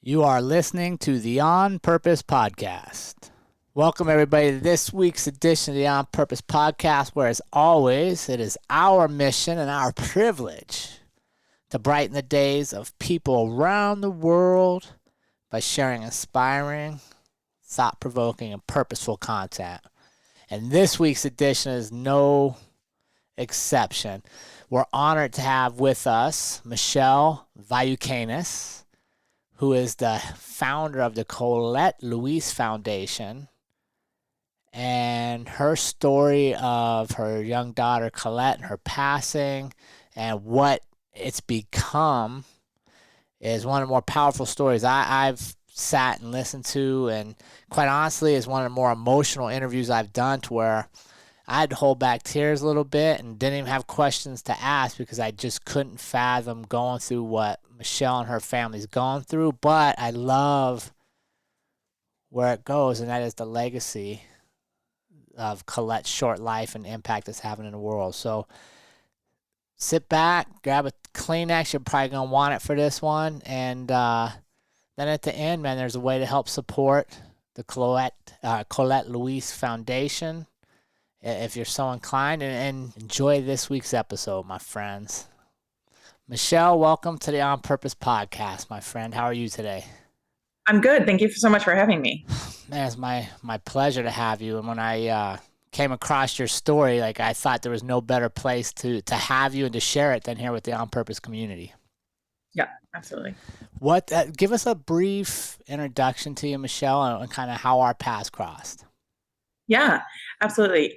You are listening to the On Purpose Podcast. Welcome, everybody, to this week's edition of the On Purpose Podcast, where, as always, it is our mission and our privilege to brighten the days of people around the world by sharing inspiring, thought-provoking, and purposeful content. And this week's edition is no exception. We're honored to have with us Michelle Valiukenas, who is the founder of the Colette Louise Foundation, and her story of her young daughter Colette and her passing and what it's become is one of the more powerful stories I've sat and listened to, and quite honestly is one of the more emotional interviews I've done, to where I had to hold back tears a little bit and didn't even have questions to ask because I just couldn't fathom going through what Michelle and her family's gone through. But I love where it goes, and that is the legacy of Colette's short life and impact it's having in the world. So sit back, grab a Kleenex. You're probably going to want it for this one. And then at the end, man, there's a way to help support the Colette Louise Foundation if you're so inclined, and enjoy this week's episode, my friends. Michelle, welcome to the On Purpose Podcast, my friend. How are you today? I'm good. Thank you so much for having me. Man, it's my pleasure to have you. And when I came across your story, I thought there was no better place to have you and to share it than here with the On Purpose community. Yeah, absolutely. Give us a brief introduction to you, Michelle, and kind of how our paths crossed. Yeah, absolutely.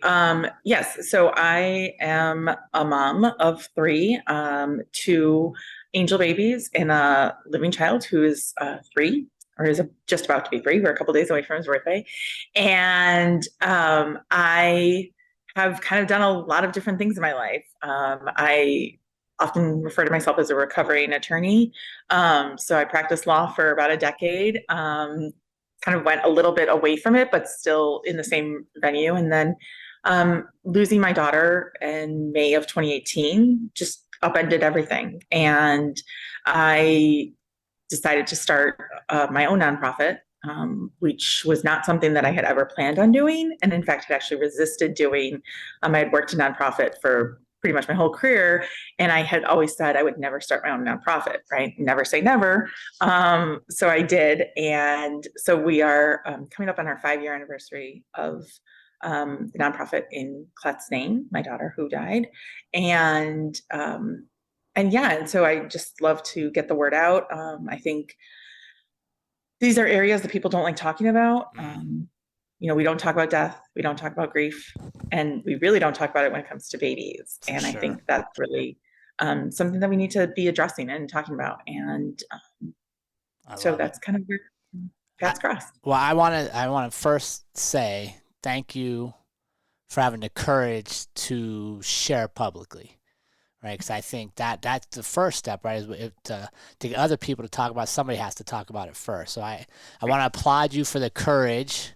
Yes. So I am a mom of three, two angel babies and a living child who is 3, or is just about to be 3. We're a couple days away from his birthday. And I have kind of done a lot of different things in my life. I often refer to myself as a recovering attorney. So I practiced law for about a decade. Kind of went a little bit away from it, but still in the same venue. And then losing my daughter in May of 2018 just upended everything. And I decided to start my own nonprofit, which was not something that I had ever planned on doing. And in fact, had actually resisted doing. I had worked in nonprofit for pretty much my whole career. And I had always said I would never start my own nonprofit, right? Never say never. So I did. And so we are coming up on our 5-year anniversary of the nonprofit in Colette's name, my daughter who died. And so I just love to get the word out. I think these are areas that people don't like talking about. We don't talk about death. We don't talk about grief. And we really don't talk about it when it comes to babies. And I think that's really something that we need to be addressing and talking about. And so that's kind of where paths crossed. Well, I want to first say thank you for having the courage to share publicly, right? Because I think that's the first step, right? Is to get other people to talk about it, somebody has to talk about it first. So I want to applaud you for the courage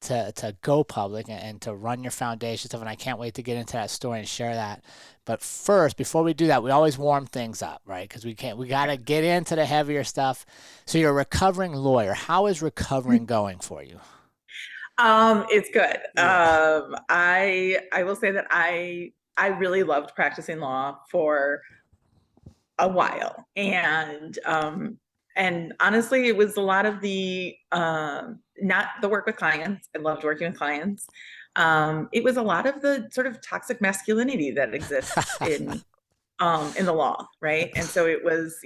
to go public and to run your foundation stuff, and I can't wait to get into that story and share that. But first, before we do that, we always warm things up, right? Because we got to get into the heavier stuff. So you're a recovering lawyer. How is recovering going for you? It's good. Yeah. I will say that I really loved practicing law for a while, and honestly, it was a lot of the not the work with clients. I loved working with clients. It was a lot of the sort of toxic masculinity that exists in the law, right? And so it was,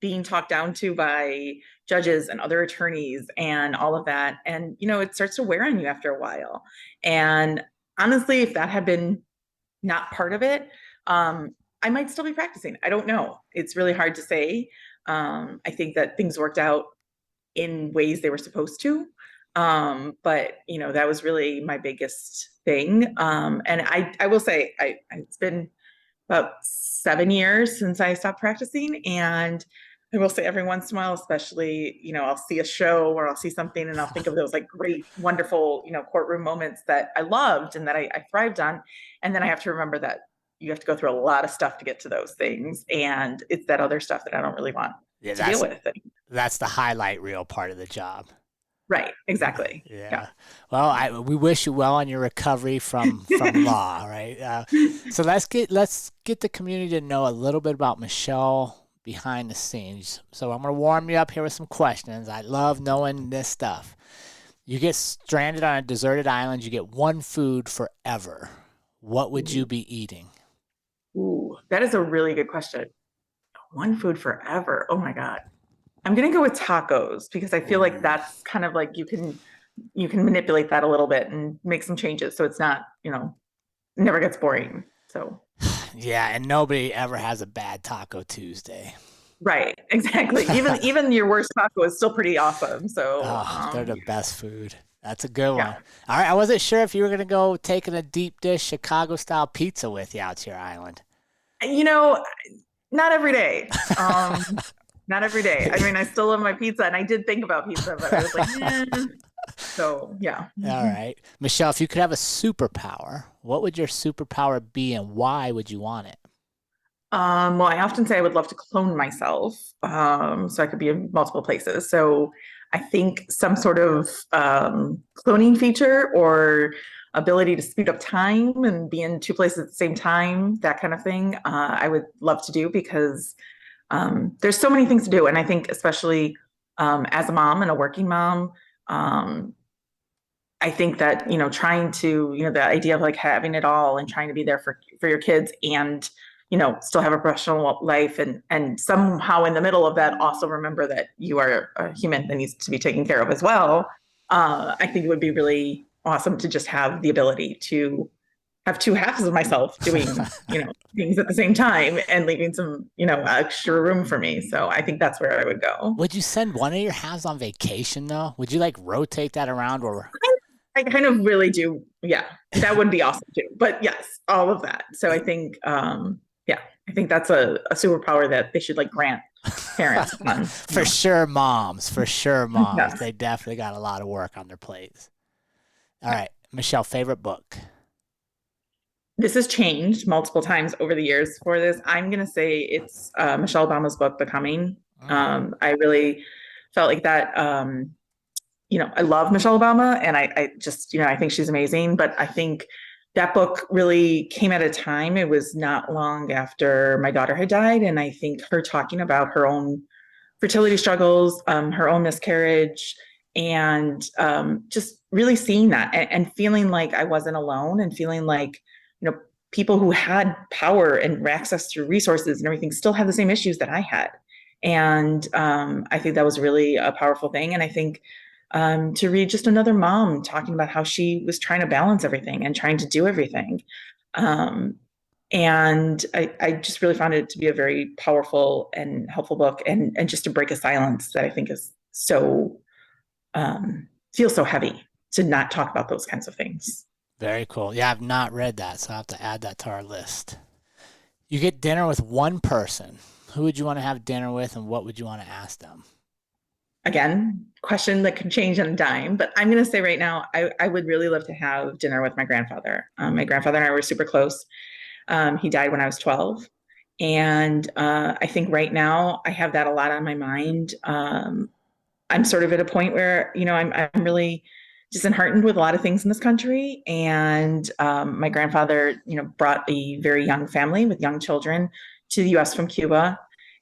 being talked down to by judges and other attorneys and all of that. And, it starts to wear on you after a while. And honestly, if that had been not part of it, I might still be practicing. I don't know. It's really hard to say. I think that things worked out in ways they were supposed to. But that was really my biggest thing. And I will say it's been about 7 years since I stopped practicing. And I will say every once in a while, especially, I'll see a show or I'll see something and I'll think of those great, wonderful, courtroom moments that I loved and that I thrived on. And then I have to remember that you have to go through a lot of stuff to get to those things. And it's that other stuff that I don't really want to deal with. That's the highlight reel part of the job. Right. Exactly. Yeah. Yeah. Well, we wish you well on your recovery from law, right? So let's get the community to know a little bit about Michelle behind the scenes. So I'm gonna warm you up here with some questions. I love knowing this stuff. You get stranded on a deserted island. You get one food forever. What would you be eating? Ooh, that is a really good question. One food forever. Oh my God. I'm gonna go with tacos because I feel like Ooh. that's kind of like you can manipulate that a little bit and make some changes so it's not, never gets boring. So Yeah, and nobody ever has a bad Taco Tuesday. right, exactly. Even your worst taco is still pretty awesome. So Oh, they're the best food. That's a good yeah. one. All right, I wasn't sure if you were gonna go taking a deep dish Chicago style pizza with you out to your island. You know, not every day. Not every day. I mean, I still love my pizza and I did think about pizza, but I was like, So yeah. All right, Michelle, if you could have a superpower, what would your superpower be, and why would you want it? Well, I often say I would love to clone myself, so I could be in multiple places. So I think some sort of cloning feature or ability to speed up time and be in two places at the same time, that kind of thing, I would love to do because there's so many things to do. And I think especially as a mom and a working mom, um, I think that, trying to, the idea of like having it all and trying to be there for your kids and, still have a professional life and somehow in the middle of that also remember that you are a human that needs to be taken care of as well. I think it would be really awesome to just have the ability to have two halves of myself doing, things at the same time and leaving some, extra room for me. So I think that's where I would go. Would you send one of your halves on vacation though? Would you like rotate that around, or I kind of really do. Yeah, that would be awesome too. But yes, all of that. So I think, yeah, I think that's a superpower that they should like grant parents on. for sure, moms? For sure, moms. Yes. They definitely got a lot of work on their plates. All right, Michelle, favorite book? This has changed multiple times over the years for this. I'm going to say it's Michelle Obama's book, Becoming. I really felt like that. I love Michelle Obama and I just, I think she's amazing. But I think that book really came at a time. It was not long after my daughter had died. And I think her talking about her own fertility struggles, her own miscarriage, and just really seeing that and feeling like I wasn't alone and feeling like, people who had power and access to resources and everything still have the same issues that I had. And I think that was really a powerful thing. And I think to read just another mom talking about how she was trying to balance everything and trying to do everything. And I just really found it to be a very powerful and helpful book and just to break a silence that I think is so, feels so heavy to not talk about those kinds of things. Very cool. Yeah, I've not read that, so I'll have to add that to our list. You get dinner with one person. Who would you want to have dinner with, and what would you want to ask them? Again, question that could change on a dime, but I'm going to say right now, I would really love to have dinner with my grandfather. My grandfather and I were super close. He died when I was 12. And I think right now I have that a lot on my mind. I'm sort of at a point where, I'm really disheartened with a lot of things in this country. And my grandfather, brought a very young family with young children to the US from Cuba.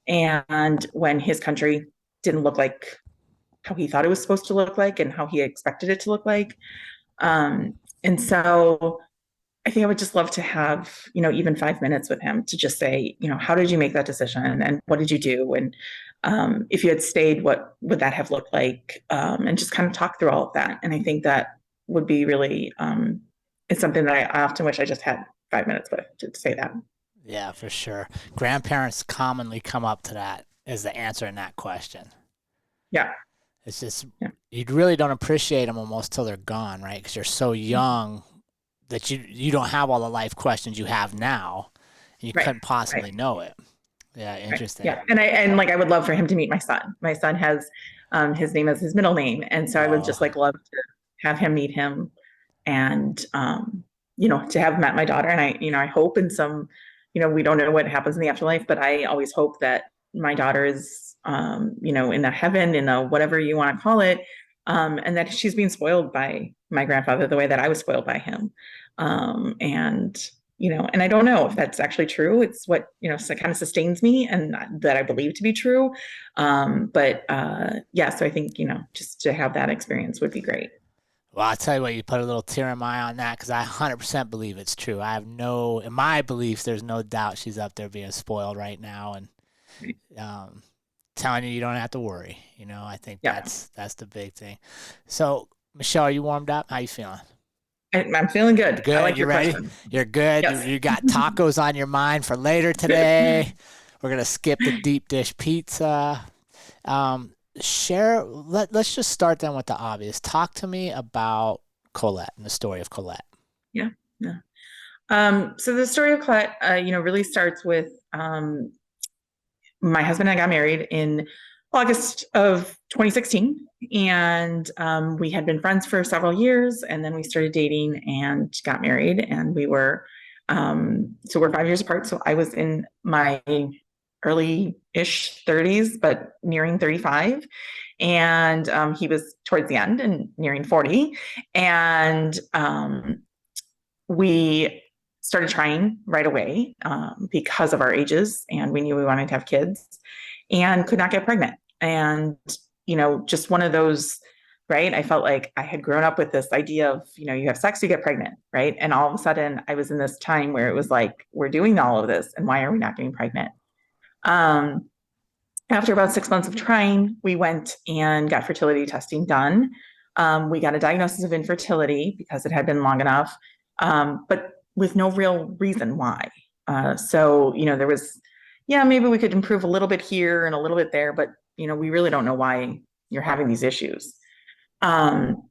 And when his country didn't look like how he thought it was supposed to look like and how he expected it to look like. And so I think I would just love to have, even 5 minutes with him to just say, how did you make that decision and what did you do? And if you had stayed, what would that have looked like? And just kind of talk through all of that. And I think that would be really, it's something that I often wish I just had 5 minutes with to say that. Yeah, for sure. Grandparents commonly come up to that as the answer in that question. Yeah. It's just, Yeah. you really don't appreciate them almost till they're gone, right? Because you're so young that you don't have all the life questions you have now. And you Right, couldn't possibly right. know it. Yeah, interesting. Yeah. And like I would love for him to meet my son. My son has his name as his middle name. And so I would just Oh, like love to have him meet him and to have met my daughter. And I hope in some, we don't know what happens in the afterlife, but I always hope that my daughter is in a heaven, in a whatever you want to call it, and that she's being spoiled by my grandfather the way that I was spoiled by him. And I don't know if that's actually true. It's what, so kind of sustains me and that I believe to be true. So I think, just to have that experience would be great. Well, I'll tell you what, you put a little tear in my eye on that because I 100% believe it's true. In my beliefs, there's no doubt she's up there being spoiled right now and telling you don't have to worry. I think that's the big thing. So, Michelle, are you warmed up? How you feeling? I'm feeling good. Good. I like you your ready? question. You're good. Yes. You got tacos on your mind for later today. We're gonna skip the deep dish pizza. Let's just start then with the obvious. Talk to me about Colette and the story of Colette. Yeah. So the story of Colette, really starts with my husband and I got married in August of 2016, and we had been friends for several years, and then we started dating and got married, and we were so we're 5 years apart. So I was in my early-ish 30s, but nearing 35, and he was towards the end and nearing 40, and we started trying right away because of our ages, and we knew we wanted to have kids and could not get pregnant. And, just one of those, right? I felt like I had grown up with this idea of, you have sex, you get pregnant, right? And all of a sudden I was in this time where it was like, we're doing all of this and why are we not getting pregnant? After about 6 months of trying, we went and got fertility testing done. We got a diagnosis of infertility because it had been long enough, but with no real reason why. So there was, maybe we could improve a little bit here and a little bit there, but, we really don't know why you're having these issues. And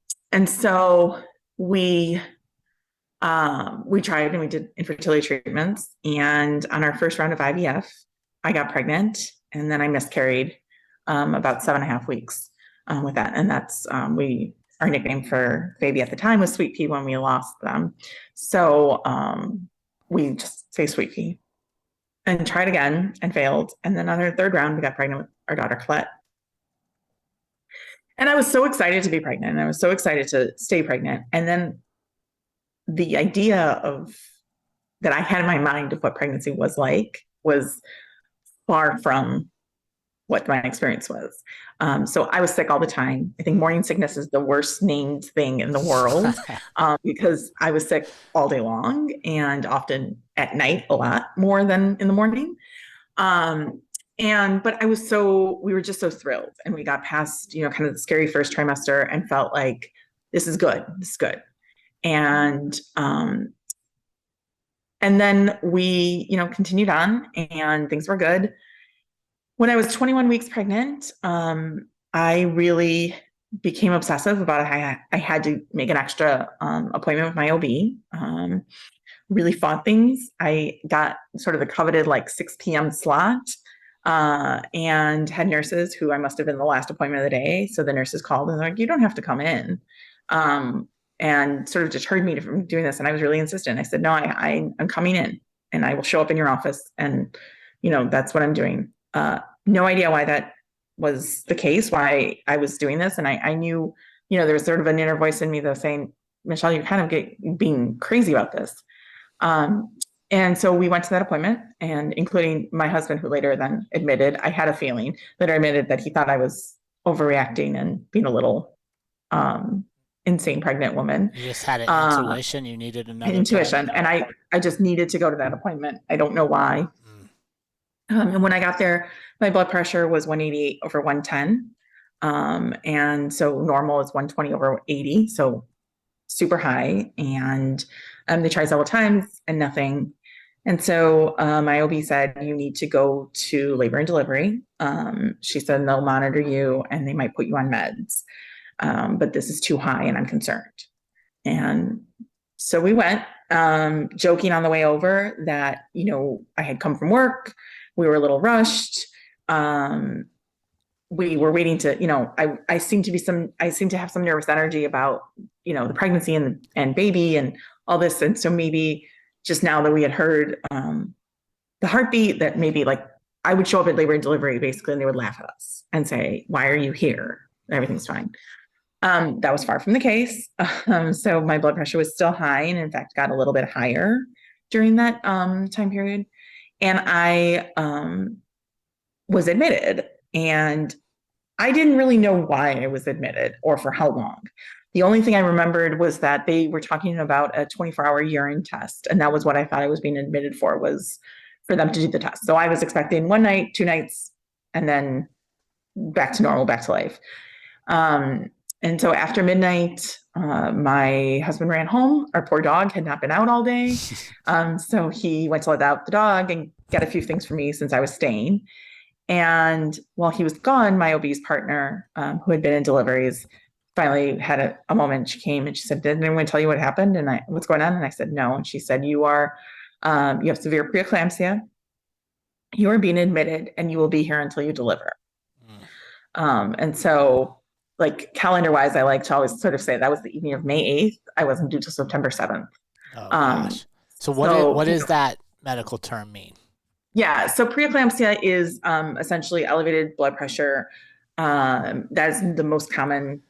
so we tried and we did infertility treatments. And on our first round of IVF, I got pregnant and then I miscarried about 7.5 weeks with that. And that's, our nickname for baby at the time was Sweet Pea when we lost them. So we just say Sweet Pea and tried again and failed. And then on our third round, we got pregnant with our daughter, Colette. And I was so excited to be pregnant. And I was so excited to stay pregnant. And then the idea that I had in my mind of what pregnancy was like was far from what my experience was. So I was sick all the time. I think morning sickness is the worst named thing in the world because I was sick all day long and often at night a lot more than in the morning. But we were just so thrilled, and we got past, kind of the scary first trimester and felt like this is good. And then we, continued on and things were good. When I was 21 weeks pregnant, I really became obsessive about it. I had to make an extra appointment with my OB. Really fought things. I got sort of the coveted 6 p.m. slot and had nurses who I must have been the last appointment of the day. So the nurses called and they're like, you don't have to come in. And sort of deterred me from doing this. And I was really insistent. I said, no, I'm coming in and I will show up in your office. And, that's what I'm doing. No idea why that was the case, why I was doing this. And I knew, there was sort of an inner voice in me that was saying, Michelle, you're kind of being crazy about this. And so we went to that appointment, and including my husband, who later then admitted, I had a feeling that he thought I was overreacting and being a little insane pregnant woman. You just had an intuition. You needed another intuition. And I just needed to go to that appointment. I don't know why. And when I got there, my blood pressure was 188 over 110. And so normal is 120 over 80. So super high. And they tried several times and nothing. And so my OB said, you need to go to labor and delivery. She said, they'll monitor you and they might put you on meds. But this is too high and I'm concerned. And so we went, joking on the way over that, I had come from work. We were a little rushed. We were waiting to, I seem to have some nervous energy about, the pregnancy and baby and all this. And so maybe just now that we had heard the heartbeat, that maybe I would show up at labor and delivery basically, and they would laugh at us and say, "Why are you here? Everything's fine." That was far from the case. So my blood pressure was still high, and in fact got a little bit higher during that time period. And I was admitted, and I didn't really know why I was admitted or for how long. The only thing I remembered was that they were talking about a 24-hour urine test, and that was what I thought I was being admitted for, was for them to do the test. So I was expecting 1 night, 2 nights, and then back to normal, back to life. And so after midnight, my husband ran home. Our poor dog had not been out all day. So he went to let out the dog and get a few things for me since I was staying. And while he was gone, my obese partner, who had been in deliveries, finally had a moment. She came and she said, "Did anyone tell you what happened? And what's going on?" And I said, "No." And she said, you have severe preeclampsia. You are being admitted, and you will be here until you deliver." And so, like, calendar-wise, I like to always sort of say that was the evening of May 8th. I wasn't due till September 7th. Oh, gosh. So what does that medical term mean? Yeah, so preeclampsia is essentially elevated blood pressure. That's the most common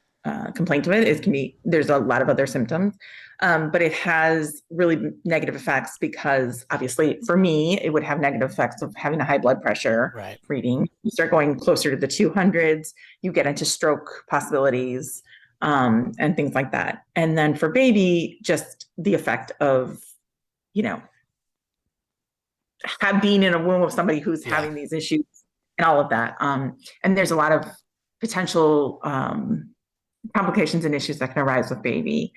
complaint of it. There's a lot of other symptoms, but it has really negative effects because obviously for me, it would have negative effects of having a high blood pressure reading. You start going closer to the 200s, you get into stroke possibilities and things like that. And then for baby, just the effect of, being in a womb of somebody who's having these issues and all of that. And there's a lot of potential complications and issues that can arise with baby.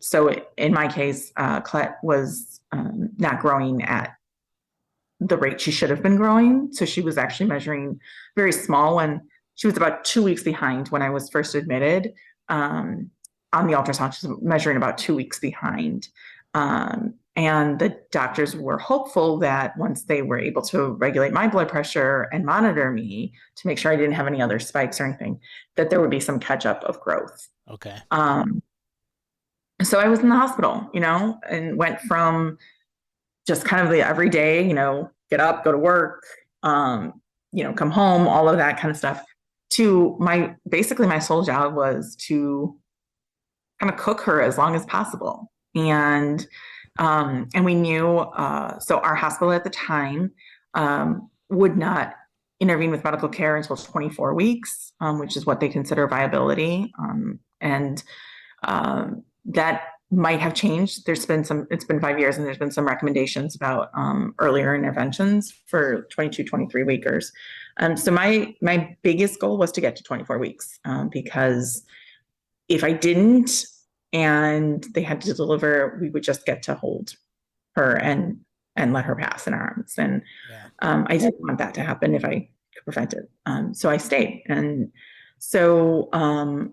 So in my case, Colette was not growing at the rate she should have been growing. So she was actually measuring very small when she was about 2 weeks behind when I was first admitted. On the ultrasound, she was measuring about 2 weeks behind. And the doctors were hopeful that once they were able to regulate my blood pressure and monitor me to make sure I didn't have any other spikes or anything, that there would be some catch up of growth. Okay. So I was in the hospital, and went from just kind of the everyday, get up, go to work, come home, all of that kind of stuff, to basically my sole job was to kind of cook her as long as possible. And we knew, so our hospital at the time would not intervene with medical care until 24 weeks, which is what they consider viability. That might have changed. It's been 5 years, and there's been some recommendations about earlier interventions for 22, 23 weekers. So my biggest goal was to get to 24 weeks, because if I didn't, and they had to deliver, we would just get to hold her and let her pass in our arms. And I didn't want that to happen if I could prevent it. So I stayed. And so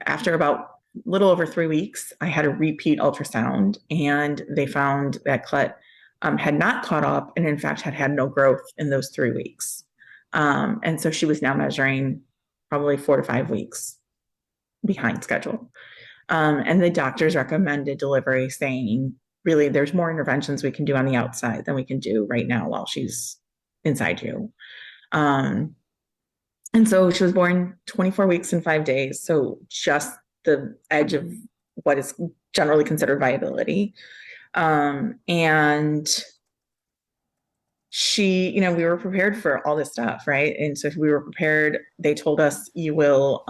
after about a little over 3 weeks, I had a repeat ultrasound, and they found that Colette had not caught up, and in fact had no growth in those 3 weeks. And so she was now measuring probably 4 to 5 weeks behind schedule. And the doctors recommended delivery, saying, really, there's more interventions we can do on the outside than we can do right now while she's inside you. And so she was born 24 weeks and 5 days. So just the edge of what is generally considered viability. And she, we were prepared for all this stuff, right? And so if we were prepared, they told us, you won't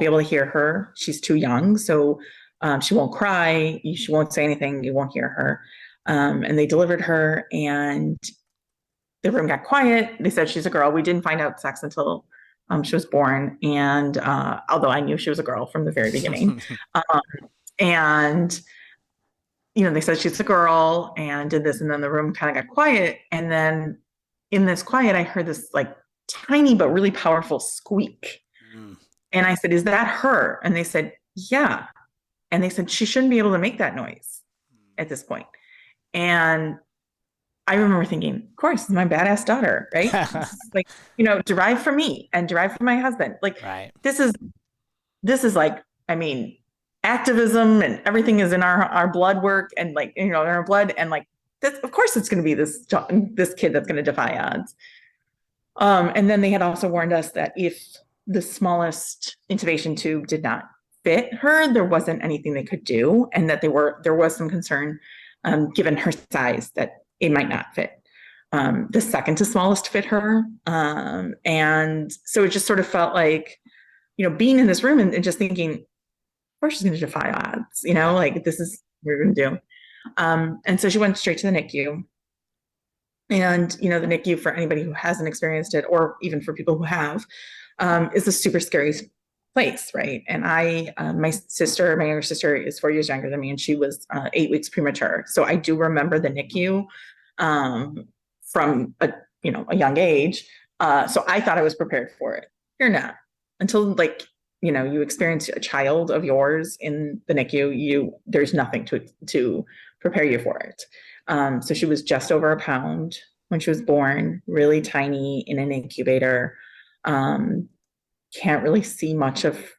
be able to hear her. She's too young. So she won't cry. She won't say anything. You won't hear her. And they delivered her, and the room got quiet. They said she's a girl. We didn't find out sex until she was born. And although I knew she was a girl from the very beginning. And, they said she's a girl and did this. And then the room kind of got quiet. And then in this quiet, I heard this like tiny but really powerful squeak. And I said, "Is that her?" And they said, "Yeah." And they said, "She shouldn't be able to make that noise at this point." And I remember thinking, of course, it's my badass daughter, right? Like, derived from me and derived from my husband. Like, this is like, activism and everything is in our blood work, and like, in our blood, and like, of course it's going to be this kid that's going to defy odds. And then they had also warned us that if the smallest intubation tube did not fit her, there wasn't anything they could do, and that there was some concern, given her size, that it might not fit. The second to smallest fit her, and so it just sort of felt like, being in this room and just thinking, of course she's going to defy odds, like this is what we're going to do. And so she went straight to the NICU. And, the NICU, for anybody who hasn't experienced it, or even for people who have, is a super scary place, right? And my younger sister is 4 years younger than me, and she was 8 weeks premature. So I do remember the NICU from a young age. So I thought I was prepared for it. You're not, until you experience a child of yours in the NICU. There's nothing to prepare you for it. So she was just over a pound when she was born, really tiny in an incubator. Can't really see much of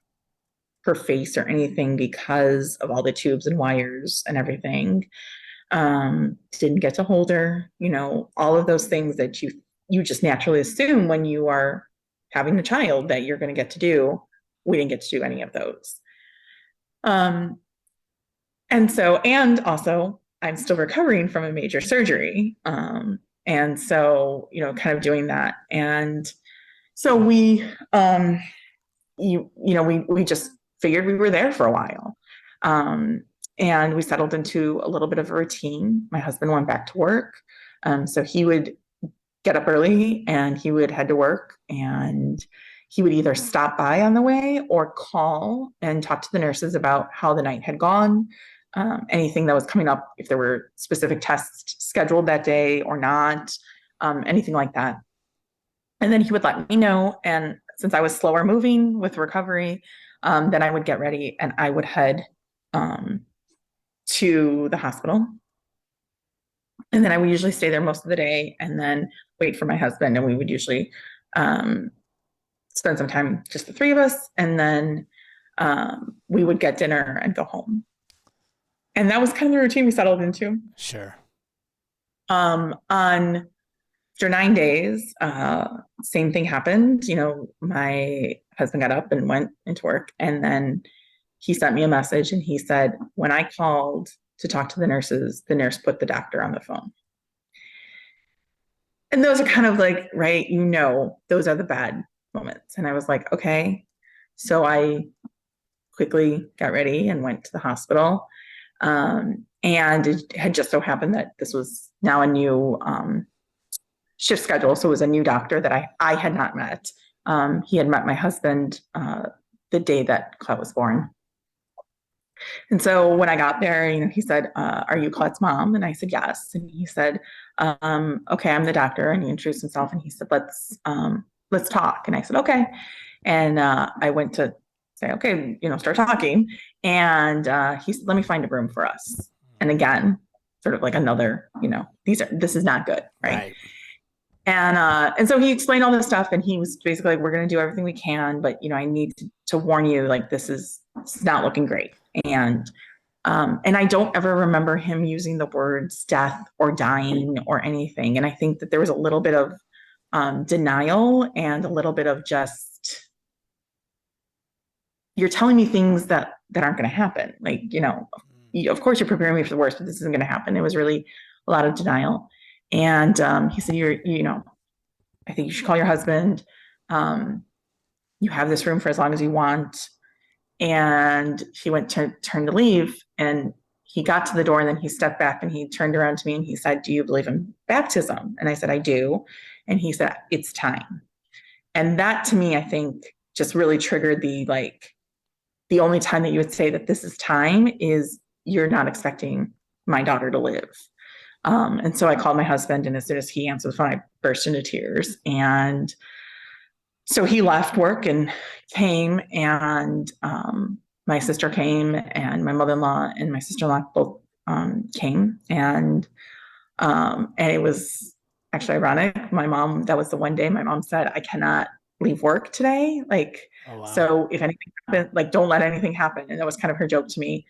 her face or anything because of all the tubes and wires and everything. Didn't get to hold her, all of those things that you just naturally assume when you are having a child that you're going to get to do. We didn't get to do any of those. And also I'm still recovering from a major surgery. And so, kind of doing that. And so we just figured we were there for a while. And we settled into a little bit of a routine. My husband went back to work. So he would get up early and he would head to work, and he would either stop by on the way or call and talk to the nurses about how the night had gone, anything that was coming up, if there were specific tests scheduled that day or not, anything like that. And then he would let me know. And since I was slower moving with recovery, then I would get ready and I would head to the hospital. And then I would usually stay there most of the day and then wait for my husband. And we would usually spend some time, just the three of us. And then we would get dinner and go home. And that was kind of the routine we settled into. Sure. After 9 days, same thing happened. My husband got up and went into work, and then he sent me a message and he said, when I called to talk to the nurses, the nurse put the doctor on the phone. And those are kind of like, right, those are the bad moments. And I was like, okay. So I quickly got ready and went to the hospital. And it had just so happened that this was now a new shift schedule. So it was a new doctor that I had not met. He had met my husband the day that Colette was born. And so when I got there, he said, are you Colette's mom? And I said, yes. And he said, okay, I'm the doctor. And he introduced himself and he said, let's talk. And I said, okay. And I went to say, okay, start talking. And he said, let me find a room for us. And again, sort of like another, this is not good. Right. And so he explained all this stuff, and he was basically like, we're going to do everything we can, but I need to warn you, like, this is not looking great. And I don't ever remember him using the words death or dying or anything. And I think that there was a little bit of denial and a little bit of just, you're telling me things that aren't going to happen. Like, of course you're preparing me for the worst, but this isn't going to happen. It was really a lot of denial. And he said, I think you should call your husband. You have this room for as long as you want. And he went to turn to leave, and he got to the door, and then he stepped back and he turned around to me and he said, do you believe in baptism? And I said, I do. And he said, it's time. And that, to me, I think just really triggered the only time that you would say that this is time is you're not expecting my daughter to live. And so I called my husband, and as soon as he answered the phone, I burst into tears. And so he left work and came, and my sister came, and my mother-in-law and my sister-in-law both came. And it was actually ironic. My mom, that was the one day my mom said, I cannot leave work today. Like, oh, wow. So if anything happens, like, don't let anything happen. And that was kind of her joke to me.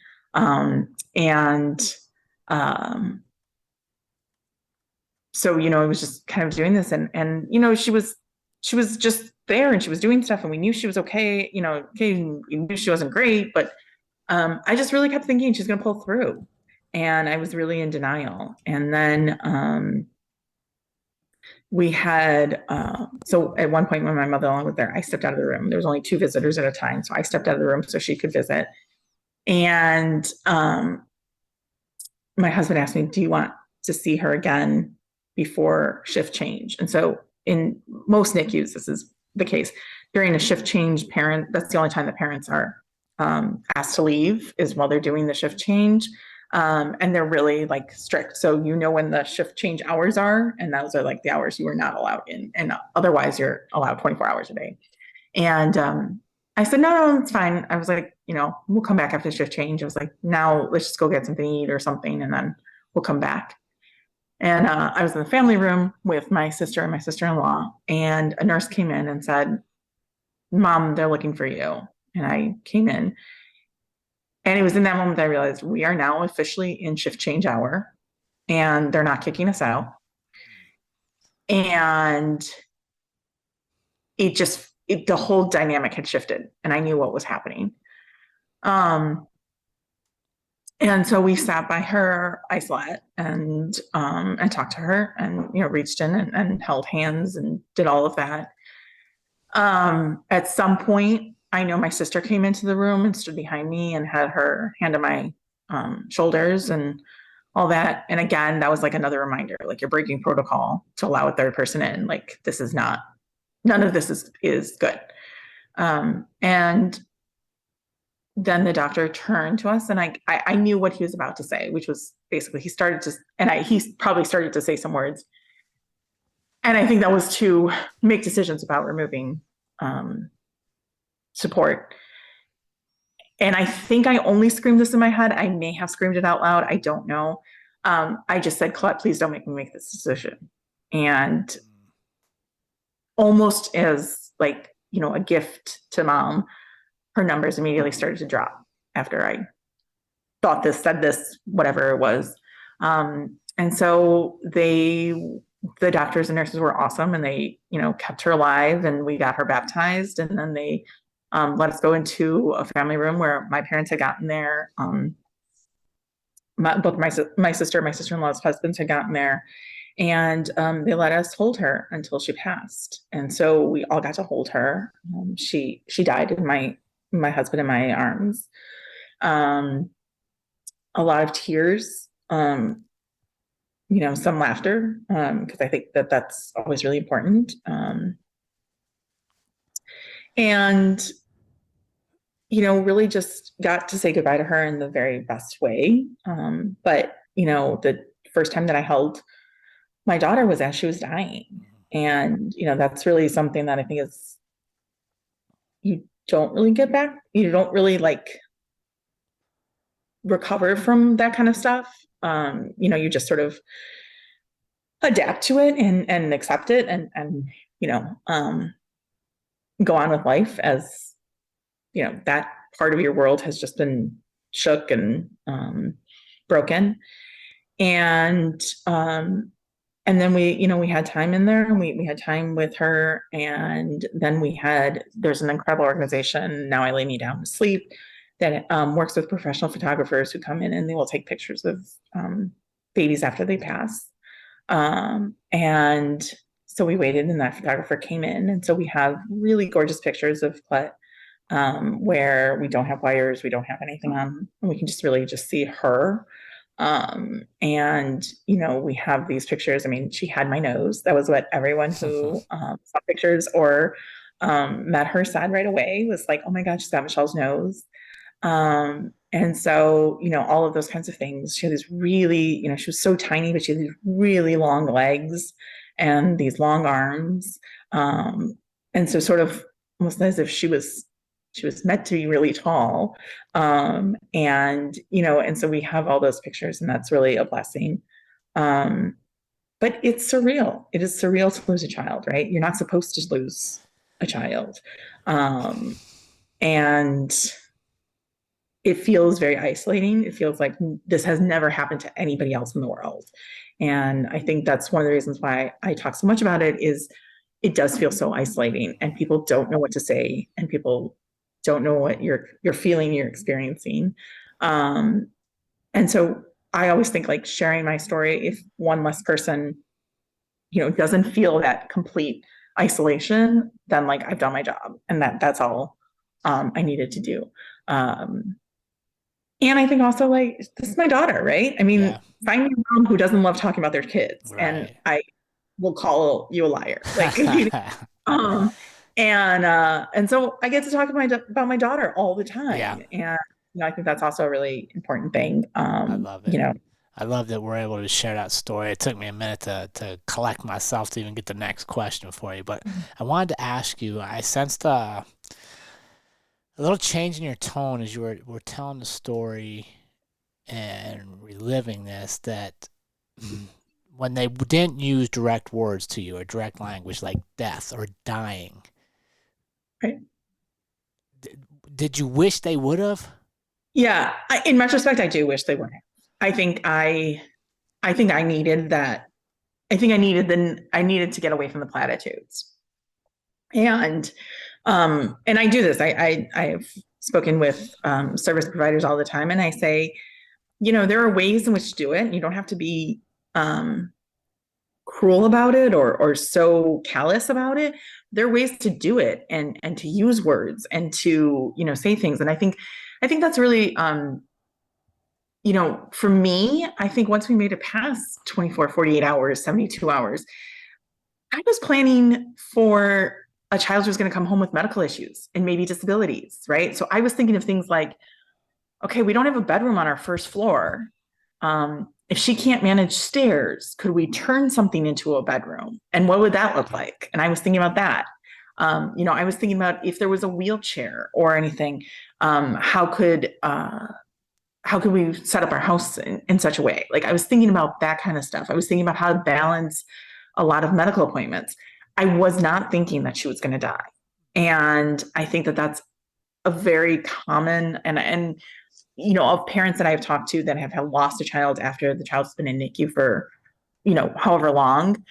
so, it was just kind of doing this, and she was just there, and she was doing stuff, and we knew she was okay, okay, we knew she wasn't great, but I just really kept thinking she's going to pull through. And I was really in denial. And then we had, so at one point when my mother-in-law was there, I stepped out of the room. There was only 2 visitors at a time. So I stepped out of the room so she could visit. And my husband asked me, do you want to see her again before shift change? And so in most NICUs, this is the case. During a shift change, that's the only time the parents are asked to leave, is while they're doing the shift change. And they're really like strict. So when the shift change hours are, and those are like the hours you are not allowed in. And otherwise you're allowed 24 hours a day. And I said, no, it's fine. I was like, we'll come back after shift change. I was like, now let's just go get something to eat or something, and then we'll come back. And I was in the family room with my sister and my sister-in-law, and a nurse came in and said, Mom, they're looking for you. And I came in. And it was in that moment that I realized we are now officially in shift change hour, and they're not kicking us out. And the whole dynamic had shifted, and I knew what was happening. And so we sat by her isolette and talked to her, and reached in and held hands and did all of that. At some point, I know my sister came into the room and stood behind me and had her hand on my shoulders and all that. And again, that was like another reminder, like, you're breaking protocol to allow a third person in. Like, this is not, none of this is good. And then the doctor turned to us, and I knew what he was about to say, which was basically he probably started to say some words. And I think that was to make decisions about removing support. And I think I only screamed this in my head. I may have screamed it out loud. I don't know. I just said, Colette, please don't make me make this decision. And almost as like, a gift to Mom, her numbers immediately started to drop after I said this, whatever it was. And so the doctors and nurses were awesome, and they, kept her alive, and we got her baptized, and then they let us go into a family room where my parents had gotten there. Both my sister and my sister-in-law's husbands had gotten there, and they let us hold her until she passed. And so we all got to hold her. She died in my husband in my arms. A lot of tears, some laughter, because I think that's always really important. And really just got to say goodbye to her in the very best way. But the first time that I held my daughter was as she was dying. And that's really something that I think is, you don't really get back. You don't really recover from that kind of stuff. You just sort of adapt to it and accept it, and go on with life as, that part of your world has just been shook and broken. And then we had time in there, and we had time with her. And then there's an incredible organization, Now I Lay Me Down to Sleep, that works with professional photographers who come in, and they will take pictures of babies after they pass. And so we waited, and that photographer came in. And so we have really gorgeous pictures of Colette, where we don't have wires, we don't have anything on, and we can just really just see her. And we have these pictures. I mean, she had my nose. That was what everyone who saw pictures or met her said right away, was like, oh my God, she's got Michelle's nose. And so, all of those kinds of things. She had these really, she was so tiny, but she had these really long legs and these long arms. And so sort of almost as if she was meant to be really tall. And so we have all those pictures, and that's really a blessing. But it's surreal. It is surreal to lose a child, right? You're not supposed to lose a child. And it feels very isolating. It feels like this has never happened to anybody else in the world. And I think that's one of the reasons why I talk so much about it is it does feel so isolating and people don't know what to say and people don't know what you're feeling, you're experiencing. Um, and so I always think like sharing my story, if one less person, doesn't feel that complete isolation, then like I've done my job and that's all I needed to do. Um, and I think also like this is my daughter, right? I mean, Yeah. find me a mom who doesn't love talking about their kids, and Right. I will call you a liar. Like, um, and so I get to talk about my daughter all the Yeah. time, and I think that's also a really important thing. I love it. I love that we're able to share that story. It took me a minute to collect myself to even get the next question for you, but I wanted to ask you. I sensed a little change in your tone as you were telling the story and reliving this. That when they didn't use direct words to you or direct language like death or dying, Right. did you wish they would have? Yeah, in retrospect, I do wish they wouldn't. I think I think I needed that. I needed to get away from the platitudes. And I do this. I have spoken with service providers all the time, and I say, there are ways in which to do it. You don't have to be cruel about it or so callous about it. There are ways to do it and to use words and to say things. And I think that's really for me, I think once we made it past 24, 48 hours, 72 hours, I was planning for a child who's going to come home with medical issues and maybe disabilities, right? So I was thinking of things like, okay, we don't have a bedroom on our first floor. If she can't manage stairs, could we turn something into a bedroom? And what would that look like? And I was thinking about that. I was thinking about if there was a wheelchair or anything, how could we set up our house in such a way? Like I was thinking about that kind of stuff. I was thinking about how to balance a lot of medical appointments. I was not thinking that she was going to die. And I think that that's a very common and of parents that I've talked to that have lost a child after the child's been in NICU for, however long,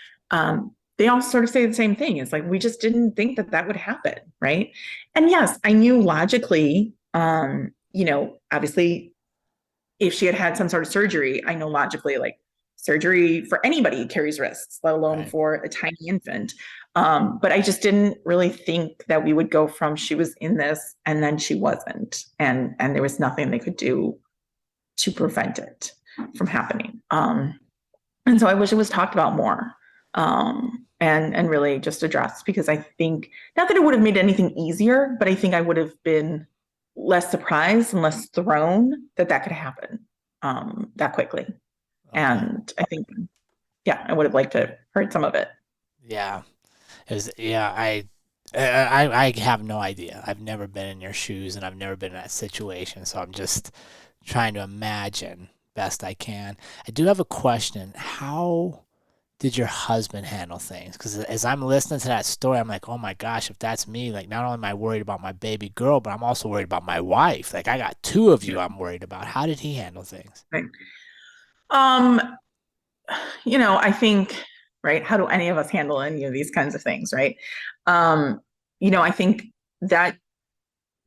they all sort of say the same thing. It's like, we just didn't think that that would happen. Right. And yes, I knew logically, obviously if she had had some sort of surgery, I know logically, like surgery for anybody carries risks, let alone Right. for a tiny infant. But I just didn't really think that we would go from she was in this and then she wasn't, and there was nothing they could do to prevent it from happening. And so I wish it was talked about more, and really just addressed, because I think not that it would have made anything easier, but I think I would have been less surprised and less thrown that could happen that quickly. Okay. And I think, yeah, I would have liked to have heard some of it. Yeah. I have no idea. I've never been in your shoes and I've never been in that situation, so I'm just trying to imagine best I can. I do have a question. How did your husband handle things? Because as I'm listening to that story, I'm like, oh my gosh, if that's me, like not only am I worried about my baby girl, but I'm also worried about my wife. Like I got two of you I'm worried about. How did he handle things? Right. I think, right, how do any of us handle any of these kinds of things, right? I think that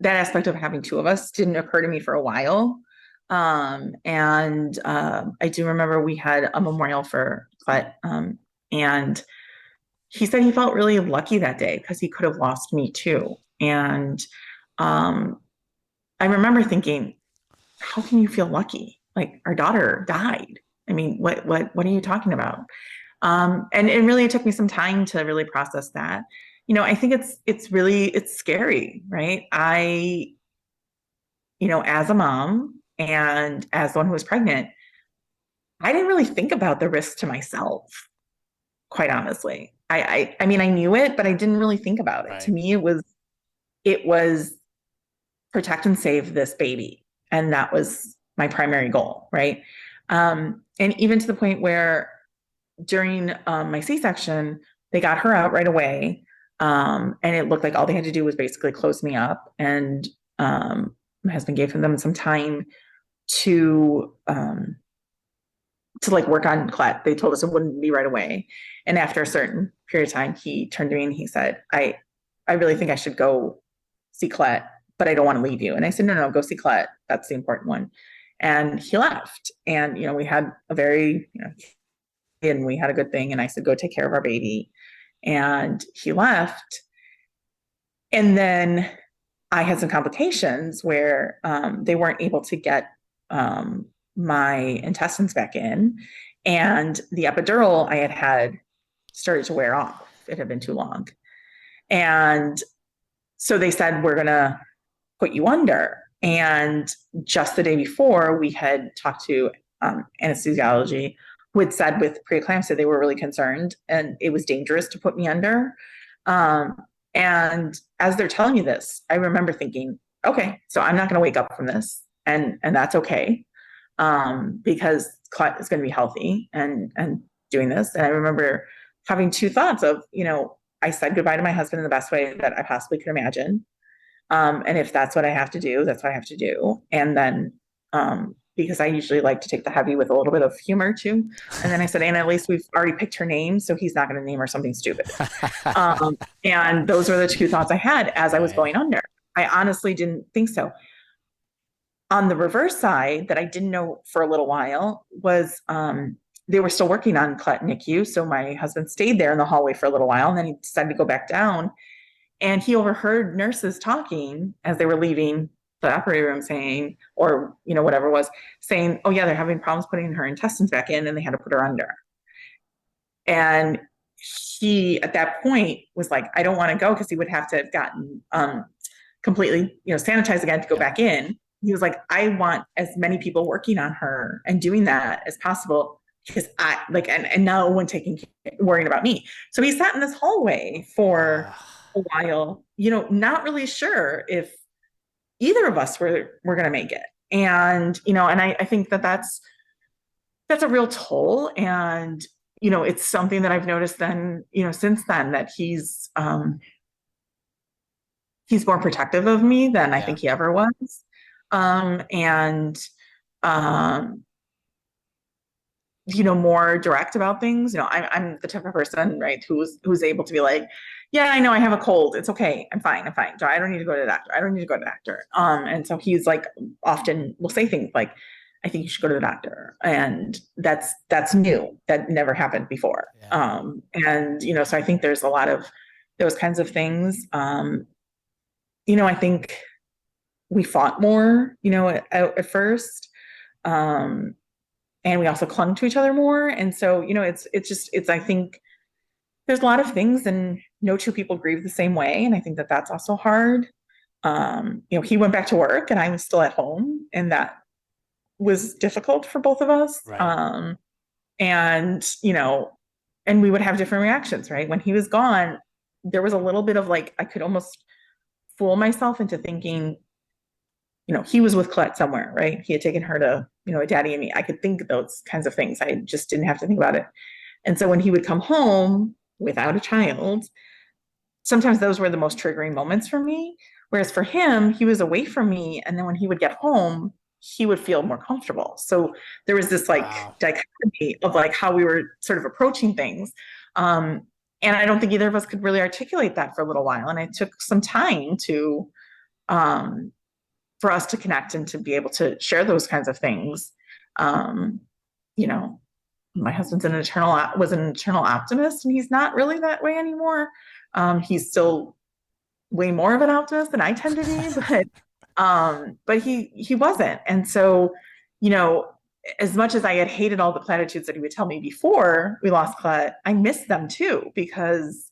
aspect of having two of us didn't occur to me for a while. And I do remember we had a memorial for Colette, and he said he felt really lucky that day because he could have lost me too. And I remember thinking, how can you feel lucky? Like our daughter died. I mean, what are you talking about? And really, it took me some time to really process that. I think it's scary, right? As a mom and as one who was pregnant, I didn't really think about the risk to myself, quite honestly. I mean, I knew it, but I didn't really think about it. Right. To me, it was protect and save this baby. And that was my primary goal, right? And even to the point where during my C-section, they got her out right away. And it looked like all they had to do was basically close me up and my husband gave them some time to like work on Colette. They told us it wouldn't be right away. And after a certain period of time, he turned to me and he said, I really think I should go see Colette, but I don't want to leave you. And I said, no, go see Colette. That's the important one. And he left. And, we had a very, and we had a good thing. And I said, go take care of our baby. And he left. And then I had some complications where they weren't able to get my intestines back in, and the epidural I had started to wear off. It had been too long. And so they said, we're going to put you under. And just the day before, we had talked to anesthesiology, who had said with preeclampsia, they were really concerned and it was dangerous to put me under. And as they're telling me this, I remember thinking, okay, so I'm not going to wake up from this, and that's okay. Because Colette is going to be healthy and doing this. And I remember having two thoughts of, I said goodbye to my husband in the best way that I possibly could imagine. And if that's what I have to do, that's what I have to do. And then, because I usually like to take the heavy with a little bit of humor too. And then I said, and at least we've already picked her name, so he's not going to name her something stupid. And those were the two thoughts I had as I was going under. I honestly didn't think so. On the reverse side, that I didn't know for a little while, was they were still working on Colette NICU. So my husband stayed there in the hallway for a little while, and then he decided to go back down. And he overheard nurses talking as they were leaving the operating room saying, or, whatever it was, saying, oh yeah, they're having problems putting her intestines back in and they had to put her under. And he, at that point, was like, I don't want to go, because he would have to have gotten completely, sanitized again to go back in. He was like, I want as many people working on her and doing that as possible, because I like, and no one worrying about me. So he sat in this hallway for a while, not really sure if either of us were going to make it. And, and I think that's a real toll. And, it's something that I've noticed then, since then, that he's more protective of me than I think he ever was. More direct about things. I'm the type of person, right, who's able to be like, yeah, I know I have a cold. It's okay. I'm fine. I don't need to go to the doctor. I don't need to go to the doctor. And so he's like, often will say things like, I think you should go to the doctor. And that's new. That never happened before. Yeah. So I think there's a lot of those kinds of things. I think we fought more, at first. And we also clung to each other more. And so, I think there's a lot of things, and no two people grieve the same way. And I think that that's also hard. He went back to work and I was still at home, and that was difficult for both of us. Right. And we would have different reactions, right? When he was gone, there was a little bit of like, I could almost fool myself into thinking, he was with Colette somewhere, right? He had taken her to, a daddy and me. I could think those kinds of things. I just didn't have to think about it. And so when he would come home without a child, sometimes those were the most triggering moments for me. Whereas for him, he was away from me. And then when he would get home, he would feel more comfortable. So there was this dichotomy of like how we were sort of approaching things. And I don't think either of us could really articulate that for a little while. And it took some time to, for us to connect and to be able to share those kinds of things. My husband's was an eternal optimist, and he's not really that way anymore. He's still way more of an optimist than I tend to be, but he wasn't. And so, as much as I had hated all the platitudes that he would tell me before we lost Colette, I missed them too, because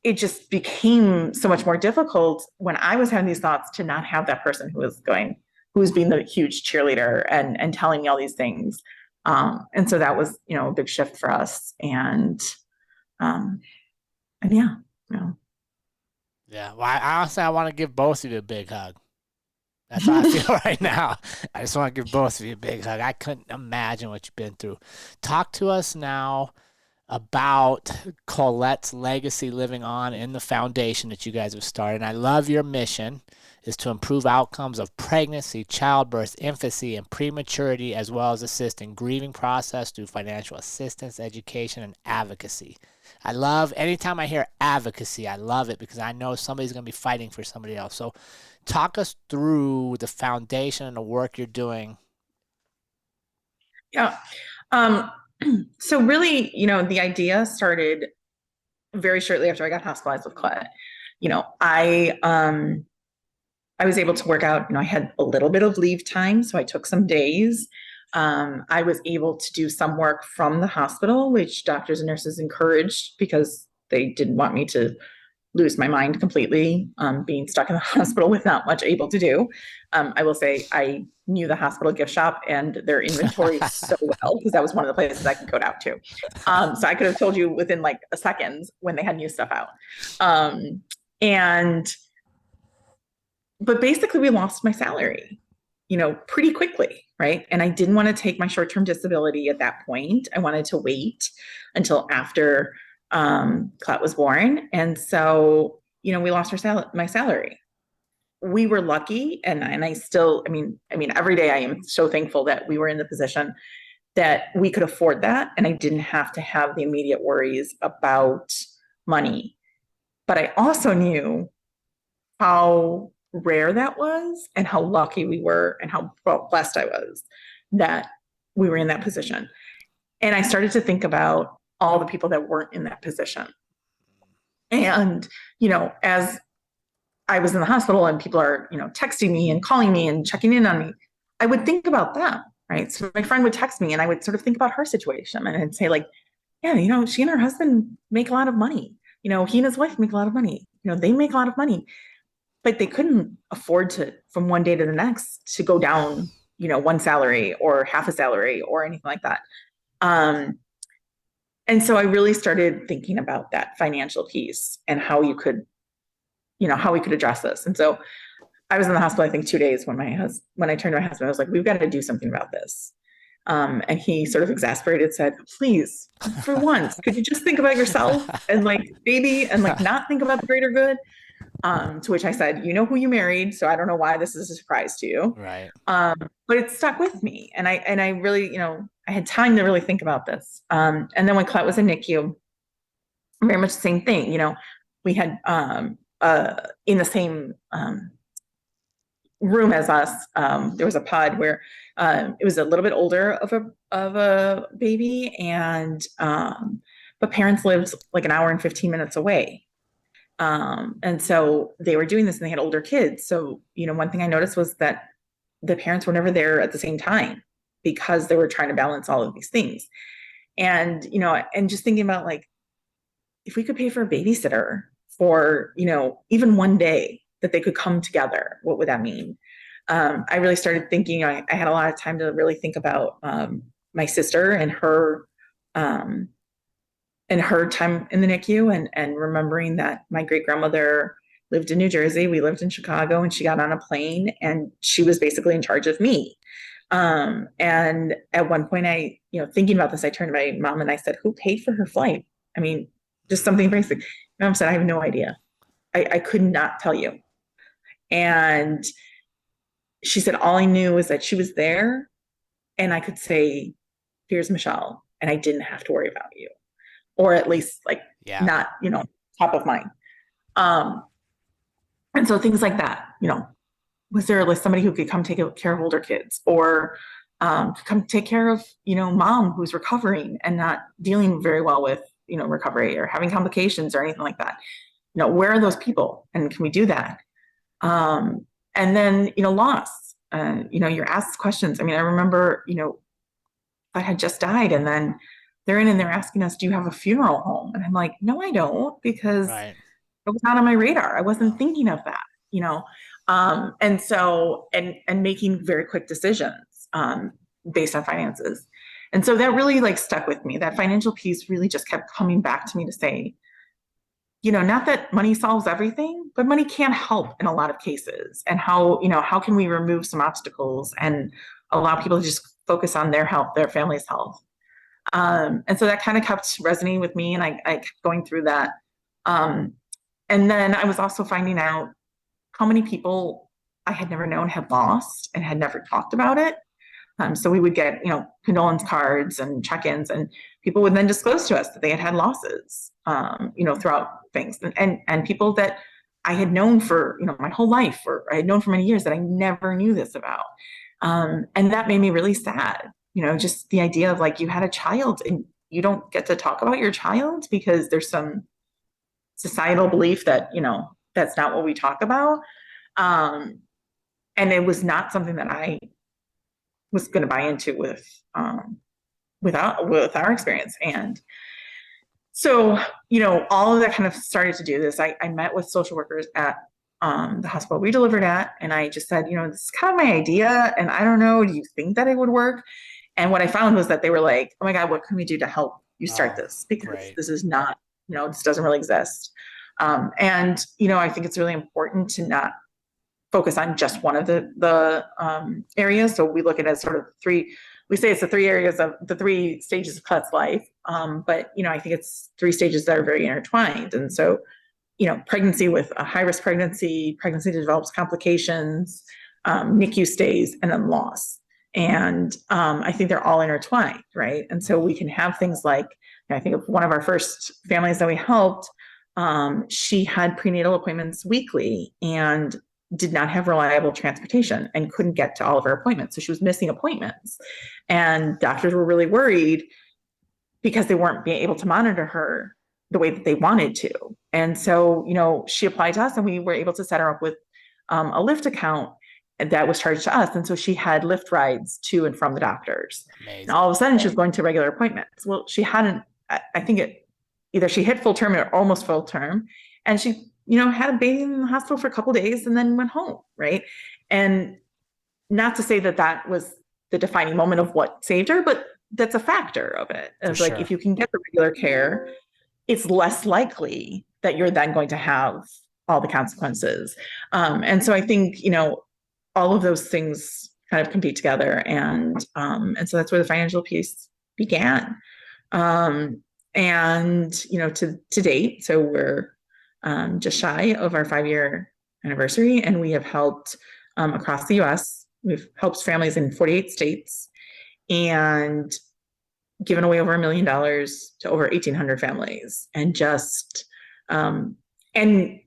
it just became so much more difficult when I was having these thoughts to not have that person who was being the huge cheerleader and telling me all these things. And so that was, a big shift for us. And yeah. Yeah. Well, honestly, I want to give both of you a big hug. That's how I feel right now. I just want to give both of you a big hug. I couldn't imagine what you've been through. Talk to us now about Colette's legacy living on in the foundation that you guys have started. And I love your mission is to improve outcomes of pregnancy, childbirth, infancy, and prematurity, as well as assist in grieving process through financial assistance, education, and advocacy. I love, anytime I hear advocacy, I love it because I know somebody's going to be fighting for somebody else. So talk us through the foundation and the work you're doing. Yeah. So really, the idea started very shortly after I got hospitalized with Colette. I was able to work out, I had a little bit of leave time, so I took some days. I was able to do some work from the hospital, which doctors and nurses encouraged because they didn't want me to lose my mind completely, being stuck in the hospital with not much able to do. I will say I knew the hospital gift shop and their inventory so well because that was one of the places I could go out to. So I could have told you within like a second when they had new stuff out. But basically we lost my salary, pretty quickly, right? And I didn't want to take my short-term disability at that point. I wanted to wait until after Colette was born. And so, we lost my salary. We were lucky. And I still, every day I am so thankful that we were in the position that we could afford that. And I didn't have to have the immediate worries about money. But I also knew how rare that was and how lucky we were and how blessed I was that we were in that position. And I started to think about all the people that weren't in that position. And, as I was in the hospital and people are, texting me and calling me and checking in on me, I would think about them, right? So my friend would text me and I would sort of think about her situation and I'd say like, yeah, she and her husband make a lot of money. He and his wife make a lot of money. They make a lot of money, but they couldn't afford to, from one day to the next, to go down, one salary or half a salary or anything like that. And so I really started thinking about that financial piece and how we could address this. And so I was in the hospital, I think 2 days when I turned to my husband, I was like, we've got to do something about this. And he sort of exasperated, said, please, for once, could you just think about yourself and like baby and like not think about the greater good? To which I said, you know who you married, so I don't know why this is a surprise to you. Right. But it stuck with me. And I really, I had time to really think about this. And then when Colette was in NICU, very much the same thing. We had in the same room as us, there was a pod where it was a little bit older of a baby, and but parents lived like an hour and 15 minutes away. And so they were doing this and they had older kids. So, one thing I noticed was that the parents were never there at the same time because they were trying to balance all of these things. And, and just thinking about like, if we could pay for a babysitter for, even one day that they could come together, what would that mean? I really started thinking, I had a lot of time to really think about my sister and her time in the NICU and remembering that my great grandmother lived in New Jersey. We lived in Chicago, and she got on a plane and she was basically in charge of me. And at one point thinking about this, I turned to my mom and I said, who paid for her flight? Just something basic. My mom said, I have no idea. I could not tell you. And she said, all I knew was that she was there and I could say, here's Michelle, and I didn't have to worry about you. Or at least not, top of mind. And so things like that, was there like somebody who could come take care of older kids or come take care of, mom who's recovering and not dealing very well with, recovery or having complications or anything like that. Where are those people and can we do that? And then, loss, you're asked questions. I remember, I had just died and then they're in and they're asking us, do you have a funeral home? And I'm like, no, I don't, because it was not on my radar. I wasn't thinking of that, and so, and making very quick decisions based on finances. And so that really stuck with me. That financial piece really just kept coming back to me to say, not that money solves everything, but money can help in a lot of cases. And how can we remove some obstacles and allow people to just focus on their health, their family's health? And so that kind of kept resonating with me, and I kept going through that. Um, and then I was also finding out how many people I had never known had lost and had never talked about it. So we would get, condolence cards and check-ins, and people would then disclose to us that they had had losses, throughout things, and people that I had known for, my whole life, or I had known for many years, that I never knew this about. And that made me really sad, just the idea of, like, you had a child and you don't get to talk about your child because there's some societal belief that, that's not what we talk about. And it was not something that I was going to buy into with our experience. And so, all of that kind of started to do this. I met with social workers at the hospital we delivered at, and I just said, this is kind of my idea, and I don't know, do you think that it would work? And what I found was that they were like, oh my God, what can we do to help you start this? Because this is not, this doesn't really exist. And I think it's really important to not focus on just one of the areas. So we look at it as sort of we say it's the three areas of the three stages of Colette's life. But, I think it's three stages that are very intertwined. And so, pregnancy with a high-risk pregnancy that develops complications, NICU stays, and then loss. And I think they're all intertwined, right? And so we can have things like, I think of one of our first families that we helped, she had prenatal appointments weekly and did not have reliable transportation and couldn't get to all of her appointments. So she was missing appointments, and doctors were really worried because they weren't being able to monitor her the way that they wanted to. And so, she applied to us, and we were able to set her up with a Lyft account that was charged to us. And so she had Lyft rides to and from the doctors. Amazing. And all of a sudden she was going to regular appointments. Well, she hadn't, I think either she hit full term or almost full term, and she had a baby in the hospital for a couple of days and then went home, right? And not to say that that was the defining moment of what saved her, but that's a factor of it. It's like, if you can get the regular care, it's less likely that you're then going to have all the consequences. And so I think, all of those things kind of compete together. And so that's where the financial piece began. And, to date, so we're just shy of our 5-year anniversary, and we have helped across the US. We've helped families in 48 states and given away over $1 million to over 1,800 families. And just, and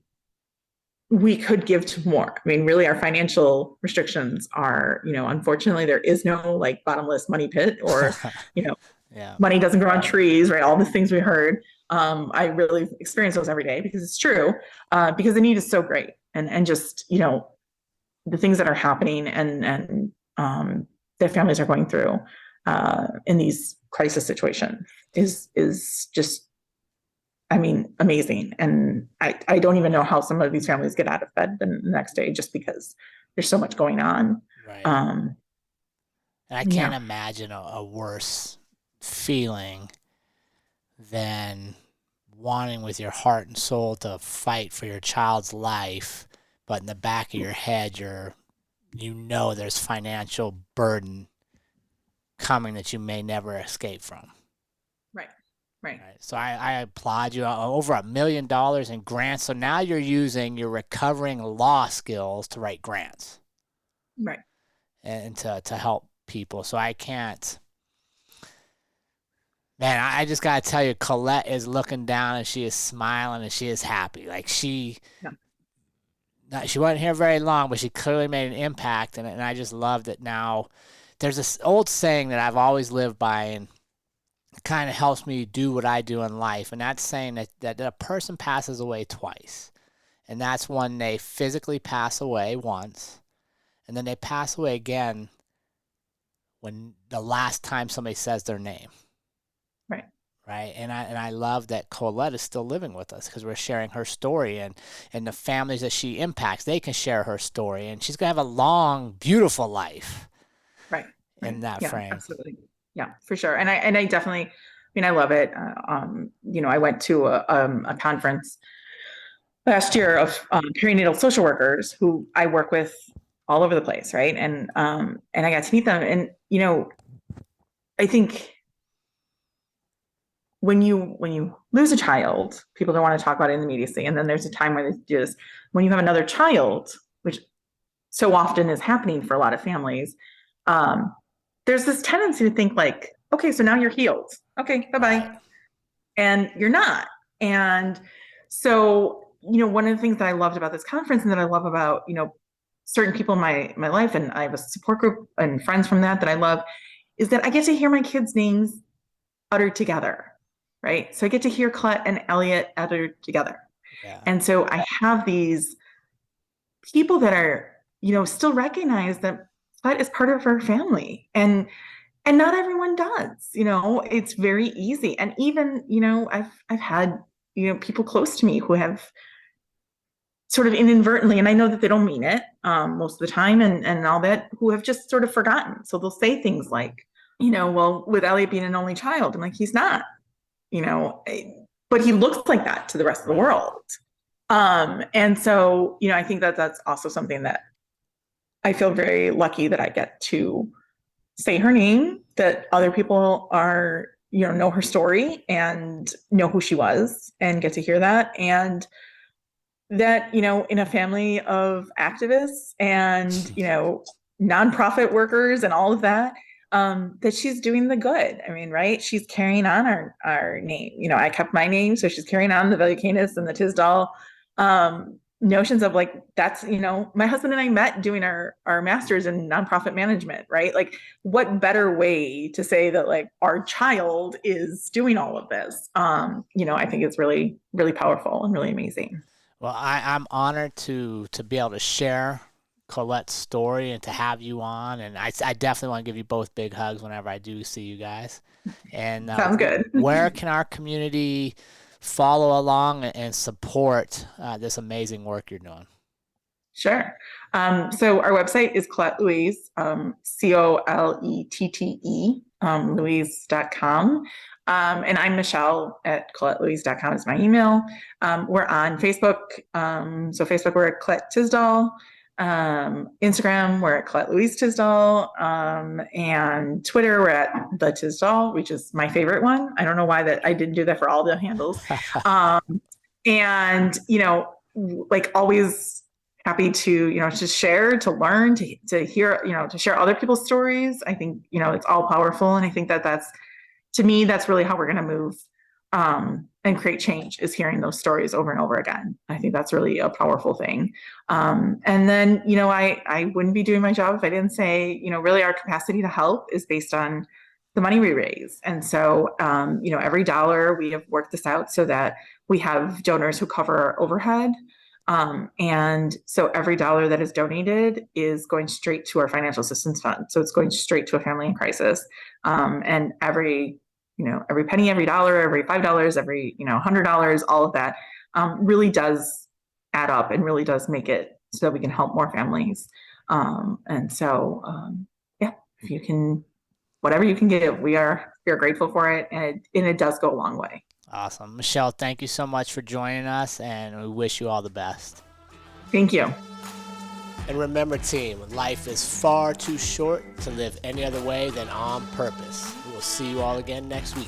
we could give to more. I mean, really, our financial restrictions are, unfortunately, there is no like bottomless money pit, or, money doesn't grow on trees, right? All the things we heard. I really experience those every day because it's true, because the need is so great. And just, the things that are happening and that families are going through in these crisis situations is just, amazing. And I don't even know how some of these families get out of bed the next day, just because there's so much going on. Right. And I can't imagine a worse feeling than wanting with your heart and soul to fight for your child's life, but in the back of your head, there's financial burden coming that you may never escape from. Right. So I applaud you. Over $1 million in grants. So now you're using your recovering law skills to write grants. Right. And to help people. So I can't. Man, I just got to tell you, Colette is looking down and she is smiling and she is happy. Like she wasn't here very long, but she clearly made an impact. And I just love that now. There's this old saying that I've always lived by, and it kind of helps me do what I do in life. And that's saying that a person passes away twice. And that's when they physically pass away once, and then they pass away again when the last time somebody says their name. Right. And I love that Colette is still living with us because we're sharing her story, and the families that she impacts, they can share her story, and she's going to have a long, beautiful life. Right. In that frame. Absolutely. Yeah, for sure. And I definitely, I love it. I went to a conference last year of perinatal social workers who I work with all over the place. Right. And I got to meet them, and, I think when you lose a child, people don't want to talk about it in the immediacy. And then there's a time where they do this. When you have another child, which so often is happening for a lot of families, there's this tendency to think like, okay, so now you're healed. Okay, bye-bye. And you're not. And so, one of the things that I loved about this conference and that I love about, certain people in my life, and I have a support group and friends from that I love, is that I get to hear my kids' names uttered together, right? So I get to hear Colette and Elliot uttered together. Yeah. And so I have these people that are, still recognize that Colette is part of her family. And not everyone does, it's very easy. And even, I've had, people close to me who have sort of inadvertently, and I know that they don't mean it most of the time and all that, who have just sort of forgotten. So they'll say things like, well, with Elliot being an only child, I'm like, he's not, but he looks like that to the rest of the world. And so, I think that that's also something that I feel very lucky that I get to say her name, that other people are, know her story and know who she was and get to hear that. And that, in a family of activists and, nonprofit workers and all of that, that she's doing the good. I mean, right. She's carrying on our name. I kept my name. So she's carrying on the Valiukenas and the Tisdahl notions of like, that's, my husband and I met doing our master's in nonprofit management, right? Like, what better way to say that like our child is doing all of this? I think it's really, really powerful and really amazing. Well, I'm honored to be able to share Colette's story and to have you on. And I definitely want to give you both big hugs whenever I do see you guys. And sounds good. Where can our community follow along and support this amazing work you're doing? Sure. So our website is Colette Louise, Colette, Louise.com. And I'm Michelle at ColetteLouise.com is my email. We're on Facebook. So Facebook, we're at Colette Tisdahl. Instagram, we're at Colette Louise Tisdahl. And Twitter, we're at the Tisdahl, which is my favorite one. I don't know why that I didn't do that for all the handles. And, like always happy to, to share, to learn, to hear, to share other people's stories. I think, it's all powerful. And I think that's, to me, that's really how we're going to move and create change, is hearing those stories over and over again. I think that's really a powerful thing. And then, I wouldn't be doing my job if I didn't say, really our capacity to help is based on the money we raise. And so, every dollar, we have worked this out so that we have donors who cover our overhead. And so every dollar that is donated is going straight to our financial assistance fund. So it's going straight to a family in crisis. And every penny, every dollar, every $5, every, $100, all of that really does add up and really does make it so that we can help more families. And so, if you can, whatever you can give, we are grateful for it. And it does go a long way. Awesome. Michelle, thank you so much for joining us, and we wish you all the best. Thank you. And remember, team, life is far too short to live any other way than on purpose. We will see you all again next week.